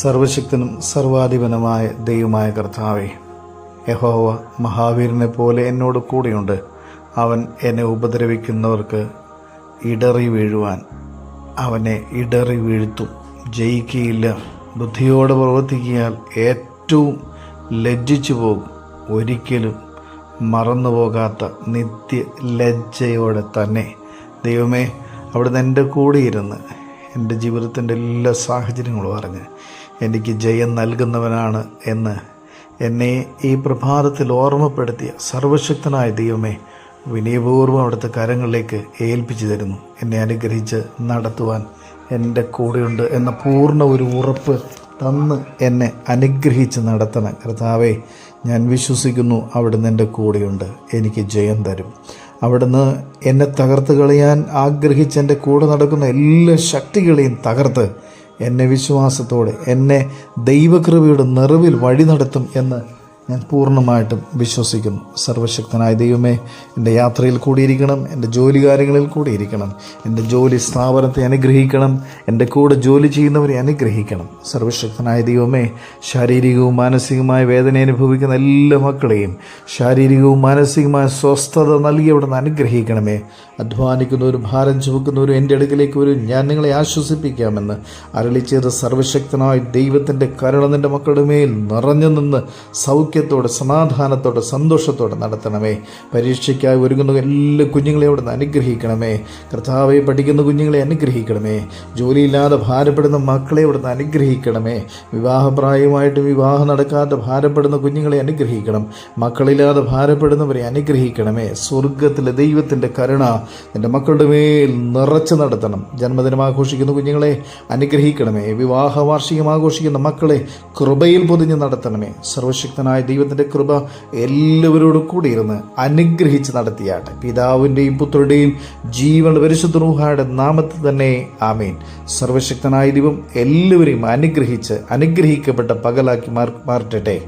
സർവശക്തനും സർവാധിപനുമായ ദൈവമായ കർത്താവേ, യഹോവ മഹാവീരനെ പോലെ എന്നോട് കൂടെയുണ്ട്. അവൻ എന്നെ ഉപദ്രവിക്കുന്നവർക്ക് ഇടറി വീഴുവാൻ അവനെ ഇടറി വീഴ്ത്തും. ജയിക്കുകയില്ല. ബുദ്ധിയോടെ പ്രവർത്തിക്കിയാൽ ഏറ്റവും ലജ്ജിച്ചു പോകും. ഒരിക്കലും മറന്നുപോകാത്ത നിത്യ ലജ്ജയോടെ തന്നെ. ദൈവമേ, അവിടുന്ന് എൻ്റെ കൂടെ ഇരുന്ന് എൻ്റെ ജീവിതത്തിൻ്റെ എല്ലാ സാഹചര്യങ്ങളും അറിഞ്ഞ് എനിക്ക് ജയം നൽകുന്നവനാണ് എന്ന് എന്നെ ഈ പ്രഭാതത്തിൽ ഓർമ്മപ്പെടുത്തിയ സർവശക്തനായ ദൈവമേ, വിനയപൂർവ്വം അവിടുത്തെ കരങ്ങളിലേക്ക് ഏൽപ്പിച്ചു തരുന്നു. എന്നെ അനുഗ്രഹിച്ച് നടത്തുവാൻ എൻ്റെ കൂടെയുണ്ട് എന്ന പൂർണ്ണ ഒരു ഉറപ്പ് തന്ന് എന്നെ അനുഗ്രഹിച്ച് നടത്തണം കർത്താവേ. ഞാൻ വിശ്വസിക്കുന്നു അവിടുന്ന് എൻ്റെ കൂടെയുണ്ട്, എനിക്ക് ജയം തരും. അവിടുന്ന് എന്നെ തകർത്ത് കളയാൻ ആഗ്രഹിച്ച് എൻ്റെ കൂടെ നടക്കുന്ന എല്ലാ ശക്തികളെയും തകർത്ത് എന്നെ വിശ്വാസത്തോടെ എന്നെ ദൈവകൃപയുടെ നിറവിൽ വഴി നടത്തും എന്ന് ഞാൻ പൂർണ്ണമായിട്ടും വിശ്വസിക്കുന്നു. സർവശക്തനായ ദൈവമേ, എൻ്റെ യാത്രയിൽ കൂടിയിരിക്കണം, എൻ്റെ ജോലി കാര്യങ്ങളിൽ കൂടിയിരിക്കണം, എൻ്റെ ജോലി സ്ഥാപനത്തെ അനുഗ്രഹിക്കണം, എൻ്റെ കൂടെ ജോലി ചെയ്യുന്നവരെ അനുഗ്രഹിക്കണം. സർവശക്തനായ ദൈവമേ, ശാരീരികവും മാനസികമായ വേദന അനുഭവിക്കുന്ന എല്ലാ മക്കളെയും ശാരീരികവും മാനസികമായ സ്വസ്ഥത നൽകി അവിടെ നിന്ന് അനുഗ്രഹിക്കണമേ. അധ്വാനിക്കുന്നവരും ഭാരം ചുമക്കുന്നവരും എൻ്റെ അടുക്കിലേക്ക് വരും, ഞാൻ നിങ്ങളെ ആശ്വസിപ്പിക്കാമെന്ന് അരുളിച്ചെയ്ത സർവശക്തനായ ദൈവത്തിൻ്റെ കരുണ നിൻ്റെ മക്കളുടെ മേൽ നിറഞ്ഞു നിന്ന് സൗഖ്യത്തോടെ സമാധാനത്തോടെ സന്തോഷത്തോടെ നടത്തണമേ. പരീക്ഷയ്ക്കായി ഒരുങ്ങുന്ന എല്ലാ കുഞ്ഞുങ്ങളെ അവിടെ നിന്ന് അനുഗ്രഹിക്കണമേ. കർത്താവെ, പഠിക്കുന്ന കുഞ്ഞുങ്ങളെ അനുഗ്രഹിക്കണമേ. ജോലിയില്ലാതെ ഭാരപ്പെടുന്ന മക്കളെ അവിടെ നിന്ന് അനുഗ്രഹിക്കണമേ. വിവാഹപ്രായമായിട്ട് വിവാഹം നടക്കാതെ ഭാരപ്പെടുന്ന കുഞ്ഞുങ്ങളെ അനുഗ്രഹിക്കണം. മക്കളില്ലാതെ ഭാരപ്പെടുന്നവരെ അനുഗ്രഹിക്കണമേ. സ്വർഗത്തിലെ ദൈവത്തിൻ്റെ കരുണ എൻ്റെ മക്കളുടെ മേൽ നിറച്ച് നടത്തണം. ജന്മദിനം ആഘോഷിക്കുന്ന കുഞ്ഞുങ്ങളെ അനുഗ്രഹിക്കണമേ. വിവാഹ വാർഷികം ആഘോഷിക്കുന്ന മക്കളെ കൃപയിൽ പൊതിഞ്ഞ് നടത്തണമേ. സർവശക്തനായ ദൈവത്തിൻ്റെ കൃപ എല്ലാവരോടും കൂടി ഇരുന്ന് അനുഗ്രഹിച്ച് നടത്തിയാട്ടെ. പിതാവിൻ്റെയും പുത്രരുടെയും ജീവൻ പരിശുദ്ധ റൂഹായുടെ നാമത്തിൽ തന്നെ ആമേൻ. സർവശക്തനായ ദൈവം എല്ലാവരെയും അനുഗ്രഹിച്ച് അനുഗ്രഹിക്കപ്പെട്ട പകലാക്കി മാറ്റട്ടെ.